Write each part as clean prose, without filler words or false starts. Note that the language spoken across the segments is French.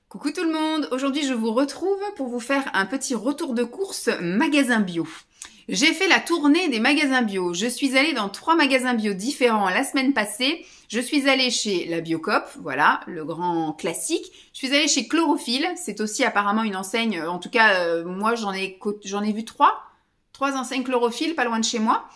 Coucou tout le monde, aujourd'hui je vous retrouve pour vous faire un petit retour de course magasin bio. J'ai fait la tournée des magasins bio, je suis allée dans 3 magasins bio différents la semaine passée. Je suis allée chez la Biocoop, voilà, le grand classique. Je suis allée chez Chlorophylle, c'est aussi apparemment une enseigne, en tout cas moi j'en ai vu 3 enseignes Chlorophylle, pas loin de chez moi.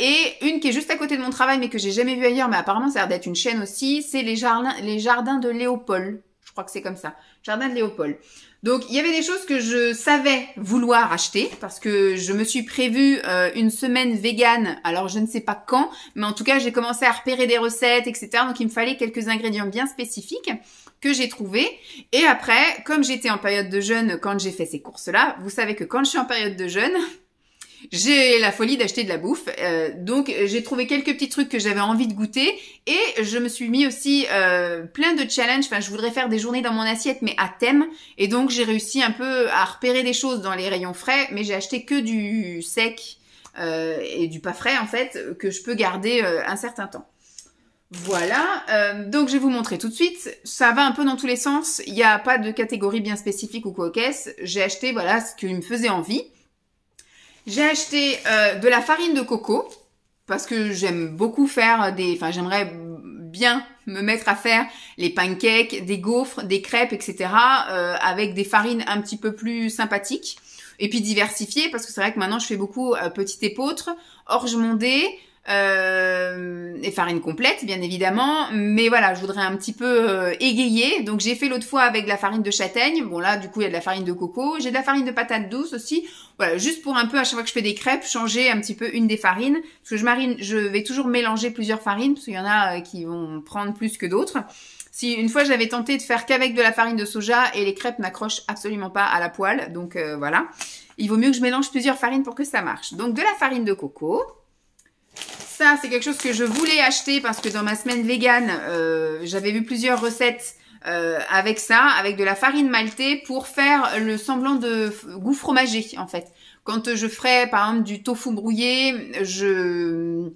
Et une qui est juste à côté de mon travail mais que j'ai jamais vue ailleurs, mais apparemment ça a l'air d'être une chaîne aussi, c'est les jardins de Léopold. Je crois que c'est comme ça. Jardin de Léopold. Donc, il y avait des choses que je savais vouloir acheter parce que je me suis prévue une semaine végane. Alors, je ne sais pas quand, mais en tout cas, j'ai commencé à repérer des recettes, etc. Donc, il me fallait quelques ingrédients bien spécifiques que j'ai trouvés. Et après, comme j'étais en période de jeûne quand j'ai fait ces courses-là, vous savez que quand je suis en période de jeûne, j'ai la folie d'acheter de la bouffe, donc j'ai trouvé quelques petits trucs que j'avais envie de goûter et je me suis mis aussi plein de challenges. Enfin, je voudrais faire des journées dans mon assiette mais à thème, et donc j'ai réussi un peu à repérer des choses dans les rayons frais, mais j'ai acheté que du sec et du pas frais en fait, que je peux garder un certain temps. Voilà, donc je vais vous montrer tout de suite. Ça va un peu dans tous les sens, il n'y a pas de catégorie bien spécifique ou quoi qu'est-ce. J'ai acheté voilà ce qui me faisait envie. J'ai acheté de la farine de coco parce que j'aime beaucoup faire j'aimerais bien me mettre à faire les pancakes, des gaufres, des crêpes, etc. Avec des farines un petit peu plus sympathiques et puis diversifiées parce que c'est vrai que maintenant je fais beaucoup petit épeautre, orge mondée, et farine complète bien évidemment, mais voilà, je voudrais un petit peu égayer, donc j'ai fait l'autre fois avec de la farine de châtaigne. Bon là du coup il y a de la farine de coco, j'ai de la farine de patate douce aussi, voilà, juste pour un peu à chaque fois que je fais des crêpes changer un petit peu une des farines, parce que je vais toujours mélanger plusieurs farines parce qu'il y en a qui vont prendre plus que d'autres. Si une fois j'avais tenté de faire qu'avec de la farine de soja et les crêpes n'accrochent absolument pas à la poêle, donc voilà, il vaut mieux que je mélange plusieurs farines pour que ça marche. Donc de la farine de coco. Ça, c'est quelque chose que je voulais acheter parce que dans ma semaine végane, j'avais vu plusieurs recettes avec ça, avec de la farine maltée pour faire le semblant de goût fromager, en fait. Quand je ferais, par exemple, du tofu brouillé, je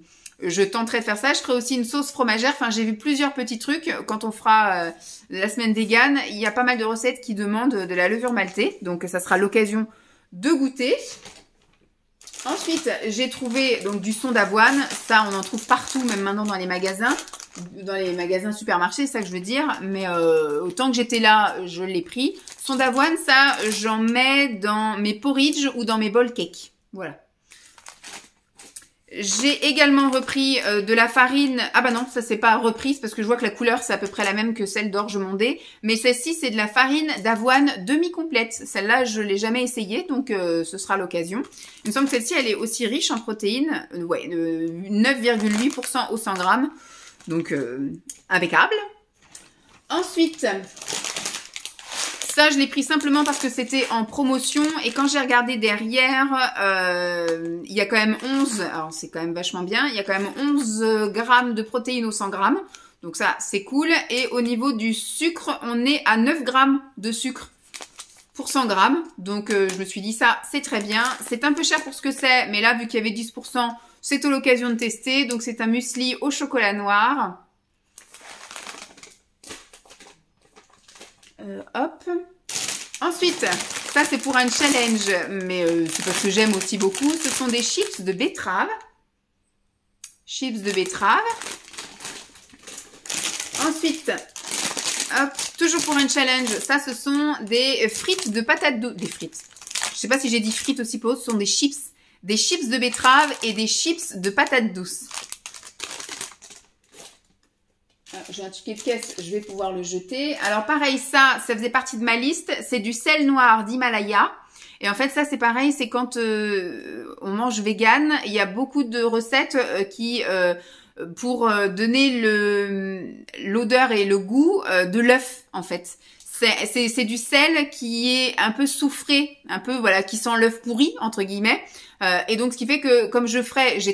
tenterai de faire ça. Je ferai aussi une sauce fromagère. Enfin, j'ai vu plusieurs petits trucs. Quand on fera la semaine végane, il y a pas mal de recettes qui demandent de la levure maltée. Donc, ça sera l'occasion de goûter. Ensuite, j'ai trouvé donc du son d'avoine. Ça, on en trouve partout, même maintenant dans les magasins supermarchés, c'est ça que je veux dire. Mais autant que j'étais là, je l'ai pris. Son d'avoine, ça, j'en mets dans mes porridge ou dans mes bowl cakes. Voilà. J'ai également repris de la farine. Ah bah non, ça c'est pas reprise parce que je vois que la couleur c'est à peu près la même que celle d'orge mondée. Mais celle-ci c'est de la farine d'avoine demi-complète. Celle-là je l'ai jamais essayée, donc ce sera l'occasion. Il me semble que celle-ci elle est aussi riche en protéines. Ouais, 9,8% au 100 grammes. Donc impeccable. Ensuite, ça, je l'ai pris simplement parce que c'était en promotion. Et quand j'ai regardé derrière, il y a quand même 11... Alors, c'est quand même vachement bien. Il y a quand même 11 grammes de protéines au 100 grammes. Donc ça, c'est cool. Et au niveau du sucre, on est à 9 grammes de sucre pour 100 grammes. Donc, je me suis dit, ça, c'est très bien. C'est un peu cher pour ce que c'est. Mais là, vu qu'il y avait 10%, c'est l'occasion de tester. Donc, c'est un muesli au chocolat noir. Hop. Ensuite, ça c'est pour un challenge, mais c'est parce que j'aime aussi beaucoup. Ce sont des chips de betterave. Chips de betterave. Ensuite, hop, toujours pour un challenge, ça ce sont des frites de patates douces. Des frites. Je sais pas si j'ai dit frites aussi pour eux, ce sont des chips. Des chips de betterave et des chips de patates douces. J'ai un ticket de caisse, je vais pouvoir le jeter. Alors pareil, ça faisait partie de ma liste. C'est du sel noir d'Himalaya. Et en fait, ça c'est pareil, c'est quand on mange vegan, il y a beaucoup de recettes qui, pour donner l'odeur et le goût de l'œuf, en fait. C'est du sel qui est un peu soufré, un peu, voilà, qui sent l'œuf pourri, entre guillemets. Et donc, ce qui fait que, comme j'ai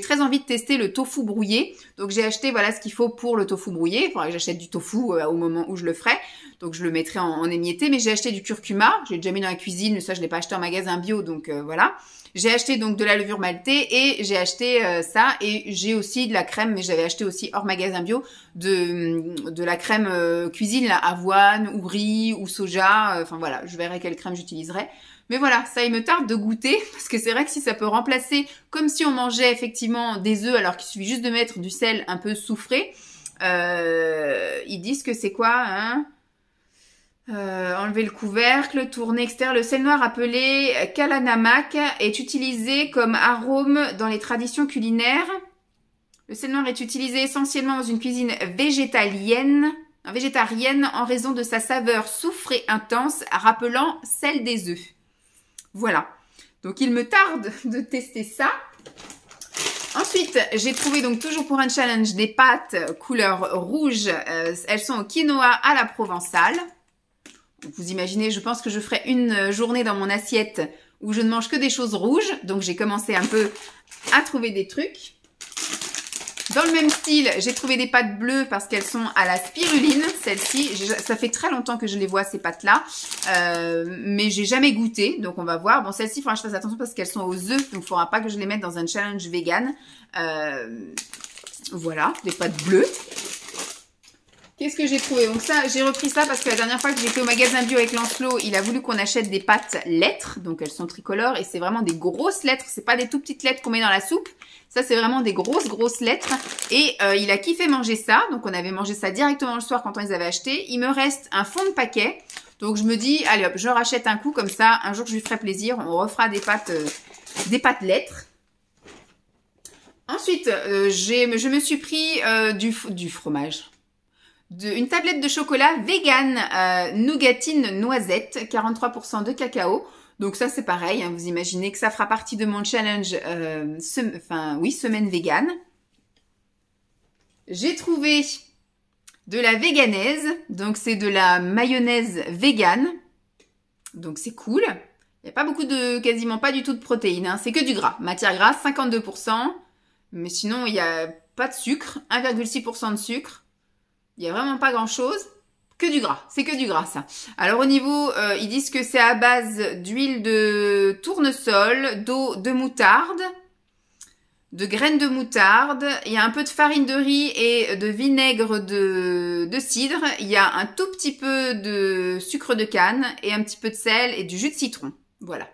très envie de tester le tofu brouillé. Donc, j'ai acheté, voilà, ce qu'il faut pour le tofu brouillé. Il faudra que j'achète du tofu au moment où je le ferai. Donc, je le mettrai en émietté. Mais j'ai acheté du curcuma. J'ai déjà mis dans la cuisine, mais ça, je l'ai pas acheté en magasin bio. Donc, voilà. J'ai acheté donc de la levure maltée et j'ai acheté ça. Et j'ai aussi de la crème, mais j'avais acheté aussi hors magasin bio, de la crème cuisine, là, avoine ou riz ou soja. Enfin voilà, je verrai quelle crème j'utiliserai. Mais voilà, ça il me tarde de goûter parce que c'est vrai que si ça peut remplacer, comme si on mangeait effectivement des œufs alors qu'il suffit juste de mettre du sel un peu soufré, ils disent que c'est quoi, hein, enlever le couvercle, tourner, extraire. Le sel noir appelé kalanamak est utilisé comme arôme dans les traditions culinaires. Le sel noir est utilisé essentiellement dans une cuisine végétarienne en raison de sa saveur soufrée intense rappelant celle des œufs. Voilà, donc il me tarde de tester ça. Ensuite, j'ai trouvé donc toujours pour un challenge des pâtes couleur rouge. Elles sont au quinoa à la provençale. Vous imaginez, je pense que je ferai une journée dans mon assiette où je ne mange que des choses rouges. Donc j'ai commencé un peu à trouver des trucs. Dans le même style, j'ai trouvé des pâtes bleues parce qu'elles sont à la spiruline. Celles-ci, ça fait très longtemps que je les vois, ces pâtes-là. Mais j'ai jamais goûté, donc on va voir. Bon, celles-ci, il faudra que je fasse attention parce qu'elles sont aux œufs. Donc il ne faudra pas que je les mette dans un challenge vegan. Voilà, des pâtes bleues. Qu'est-ce que j'ai trouvé? Donc ça, j'ai repris ça parce que la dernière fois que j'étais au magasin bio avec Lancelot, il a voulu qu'on achète des pâtes lettres. Donc elles sont tricolores et c'est vraiment des grosses lettres. C'est pas des tout petites lettres qu'on met dans la soupe. Ça, c'est vraiment des grosses lettres. Et il a kiffé manger ça. Donc on avait mangé ça directement le soir quand on les avait achetés. Il me reste un fond de paquet. Donc je me dis, allez hop, je rachète un coup comme ça. Un jour, je lui ferai plaisir. On refera des pâtes lettres. Ensuite, je me suis pris du fromage. Une tablette de chocolat vegan nougatine noisette, 43% de cacao. Donc ça c'est pareil, hein, vous imaginez que ça fera partie de mon challenge, semaine vegan. J'ai trouvé de la véganaise, donc c'est de la mayonnaise vegan. Donc c'est cool. Il n'y a pas beaucoup quasiment pas du tout de protéines, hein, c'est que du gras. Matière grasse, 52%. Mais sinon il n'y a pas de sucre, 1,6% de sucre. Il n'y a vraiment pas grand-chose, que du gras. C'est que du gras, ça. Alors, au niveau, ils disent que c'est à base d'huile de tournesol, d'eau de moutarde, de graines de moutarde. Il y a un peu de farine de riz et de vinaigre de cidre. Il y a un tout petit peu de sucre de canne et un petit peu de sel et du jus de citron. Voilà.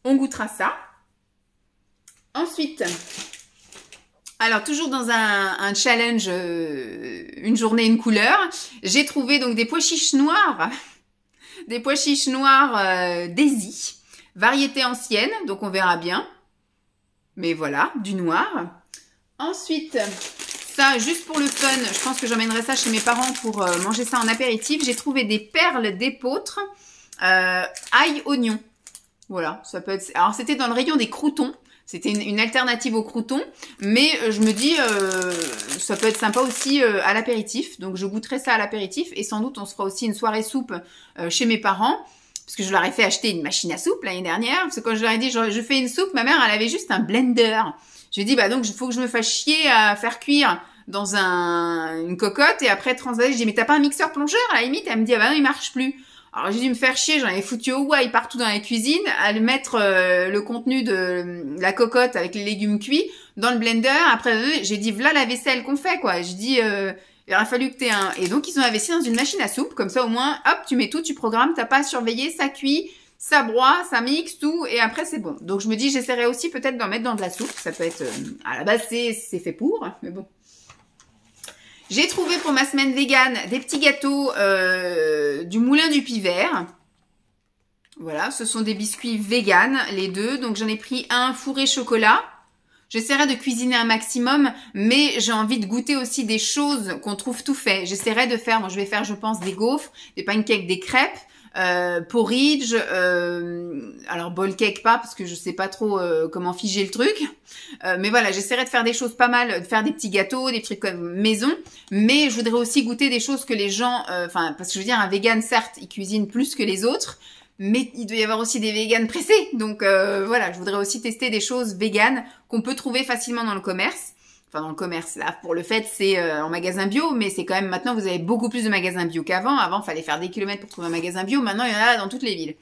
On goûtera ça. Ensuite... Alors, toujours dans un challenge, une journée, une couleur, j'ai trouvé donc des pois chiches noirs. Des pois chiches noirs Daisy, variété ancienne, donc on verra bien. Mais voilà, du noir. Ensuite, ça, juste pour le fun, je pense que j'emmènerai ça chez mes parents pour manger ça en apéritif. J'ai trouvé des perles d'épeautre, ail, oignon. Voilà, ça peut être... Alors, c'était dans le rayon des croûtons. C'était une alternative aux croûtons, mais je me dis, ça peut être sympa aussi à l'apéritif. Donc, je goûterai ça à l'apéritif et sans doute, on se fera aussi une soirée soupe chez mes parents. Parce que je leur ai fait acheter une machine à soupe l'année dernière. Parce que quand je leur ai dit, je fais une soupe, ma mère, elle avait juste un blender. J'ai dit, bah donc, il faut que je me fasse chier à faire cuire dans une cocotte et après transvaser. J'ai dit, mais t'as pas un mixeur plongeur à la limite? Elle me dit, ah bah non, il marche plus. Alors j'ai dû me faire chier, j'en avais foutu au why partout dans la cuisine, à mettre le contenu de la cocotte avec les légumes cuits dans le blender. Après j'ai dit voilà la vaisselle qu'on fait quoi. J'ai dit il aurait fallu que t'aies un... Et donc ils ont investi dans une machine à soupe, comme ça au moins hop tu mets tout, tu programmes, t'as pas à surveiller, ça cuit, ça broie, ça mixe tout et après c'est bon. Donc je me dis j'essaierai aussi peut-être d'en mettre dans de la soupe, ça peut être... à la base c'est fait pour, mais bon. J'ai trouvé pour ma semaine vegan des petits gâteaux du Moulin du Pivert. Voilà, ce sont des biscuits vegan, les deux. Donc j'en ai pris un fourré chocolat. J'essaierai de cuisiner un maximum, mais j'ai envie de goûter aussi des choses qu'on trouve tout fait. J'essaierai de faire, je vais faire je pense des gaufres, des pancakes, des crêpes. Porridge, alors bowl cake pas parce que je sais pas trop comment figer le truc, mais voilà j'essaierai de faire des choses pas mal, de faire des petits gâteaux, des trucs comme maison, mais je voudrais aussi goûter des choses que les gens, parce que je veux dire un vegan certes il cuisine plus que les autres, mais il doit y avoir aussi des véganes pressés, donc voilà je voudrais aussi tester des choses véganes qu'on peut trouver facilement dans le commerce. Enfin, dans le commerce, là, pour le fait, c'est en magasin bio, mais c'est quand même, maintenant, vous avez beaucoup plus de magasins bio qu'avant. Avant, il fallait faire des kilomètres pour trouver un magasin bio. Maintenant, il y en a dans toutes les villes.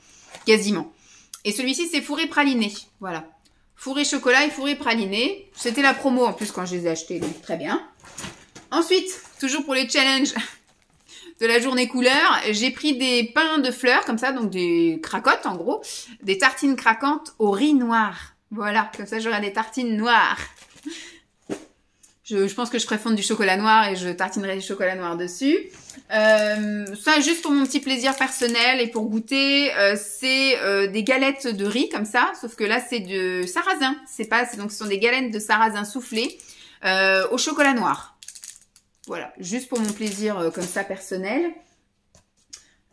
Quasiment. Et celui-ci, c'est fourré praliné. Voilà. Fourré chocolat et fourré praliné. C'était la promo en plus quand je les ai achetés, donc très bien. Ensuite, toujours pour les challenges de la journée couleur, j'ai pris des pains de fleurs comme ça, donc des cracottes en gros, des tartines craquantes au riz noir. Voilà, comme ça j'aurai des tartines noires. Je pense que je ferai fondre du chocolat noir et je tartinerai du chocolat noir dessus. Ça, juste pour mon petit plaisir personnel et pour goûter, c'est des galettes de riz comme ça, sauf que là c'est de sarrasin. Donc ce sont des galettes de sarrasin soufflées au chocolat noir. Voilà, juste pour mon plaisir comme ça personnel.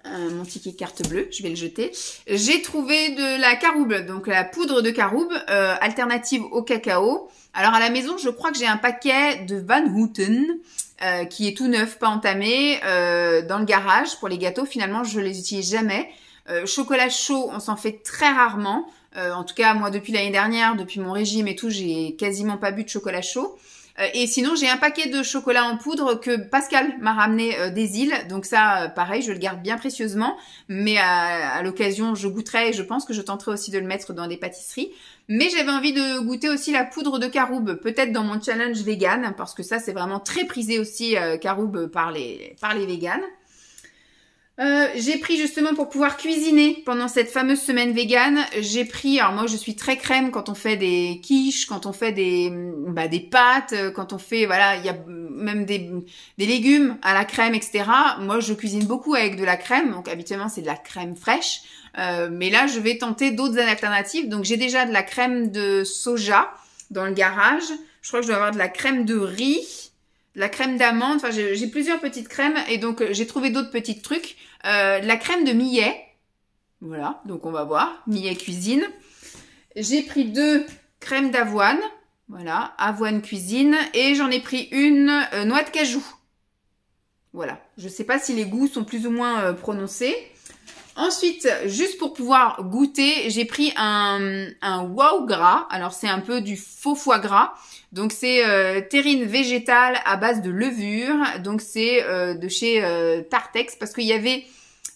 Mon ticket carte bleue, je vais le jeter. J'ai trouvé de la caroube, donc la poudre de caroube, alternative au cacao. Alors à la maison, je crois que j'ai un paquet de Van Houten, qui est tout neuf, pas entamé, dans le garage pour les gâteaux. Finalement, je les utilise jamais. Chocolat chaud, on s'en fait très rarement. En tout cas, moi, depuis l'année dernière, depuis mon régime et tout, j'ai quasiment pas bu de chocolat chaud. Et sinon, j'ai un paquet de chocolat en poudre que Pascal m'a ramené des îles. Donc ça, pareil, je le garde bien précieusement. Mais à l'occasion, je goûterai et je pense que je tenterai aussi de le mettre dans des pâtisseries. Mais j'avais envie de goûter aussi la poudre de caroube, peut-être dans mon challenge vegan, parce que ça, c'est vraiment très prisé aussi, caroube par les véganes. J'ai pris justement pour pouvoir cuisiner pendant cette fameuse semaine végane, j'ai pris, alors moi je suis très crème quand on fait des quiches, quand on fait des pâtes, quand on fait, voilà, il y a même des légumes à la crème, etc. Moi je cuisine beaucoup avec de la crème, donc habituellement c'est de la crème fraîche, mais là je vais tenter d'autres alternatives. Donc j'ai déjà de la crème de soja dans le garage, je crois que je dois avoir de la crème de riz, de la crème d'amande, enfin j'ai plusieurs petites crèmes et donc j'ai trouvé d'autres petits trucs. La crème de millet, voilà, donc on va voir, millet cuisine. J'ai pris 2 crèmes d'avoine, voilà, avoine cuisine, et j'en ai pris une noix de cajou. Voilà, je sais pas si les goûts sont plus ou moins prononcés. Ensuite, juste pour pouvoir goûter, j'ai pris un wow gras. Alors c'est un peu du faux foie gras. Donc c'est terrine végétale à base de levure. Donc c'est de chez Tartex parce qu'il y avait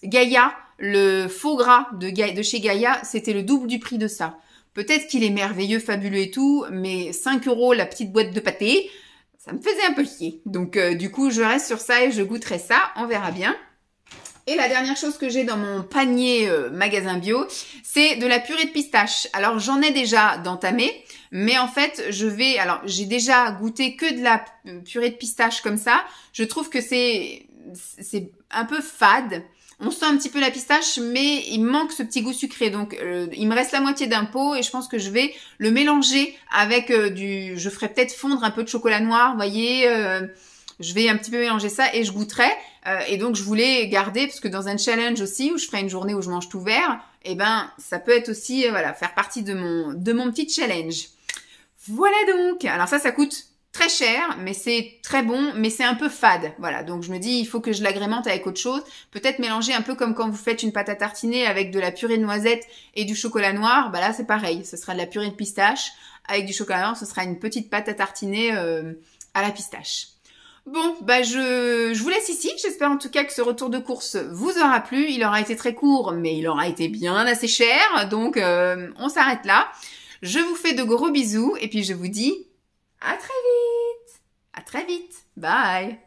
Gaïa, le faux gras de chez Gaïa, c'était le double du prix de ça. Peut-être qu'il est merveilleux, fabuleux et tout, mais 5 € la petite boîte de pâté, ça me faisait un peu chier. Donc du coup, je reste sur ça et je goûterai ça, on verra bien. Et la dernière chose que j'ai dans mon panier magasin bio, c'est de la purée de pistache. Alors j'en ai déjà d'entamé, mais en fait j'ai déjà goûté que de la purée de pistache comme ça. Je trouve que c'est un peu fade. On sent un petit peu la pistache, mais il manque ce petit goût sucré. Donc il me reste la moitié d'un pot et je pense que je vais le mélanger avec je ferai peut-être fondre un peu de chocolat noir, vous voyez. Je vais un petit peu mélanger ça et je goûterai. Et donc, je voulais garder, parce que dans un challenge aussi, où je ferai une journée où je mange tout vert, eh ben, ça peut être aussi, voilà, faire partie de mon petit challenge. Voilà donc. Alors ça coûte très cher, mais c'est très bon, mais c'est un peu fade. Voilà, donc je me dis, il faut que je l'agrémente avec autre chose. Peut-être mélanger un peu comme quand vous faites une pâte à tartiner avec de la purée de noisettes et du chocolat noir. Bah là, c'est pareil. Ce sera de la purée de pistache. Avec du chocolat noir, ce sera une petite pâte à tartiner à la pistache. Bon, bah je vous laisse ici. J'espère en tout cas que ce retour de course vous aura plu. Il aura été très court, mais il aura été bien assez cher. Donc, on s'arrête là. Je vous fais de gros bisous et puis je vous dis à très vite. À très vite. Bye.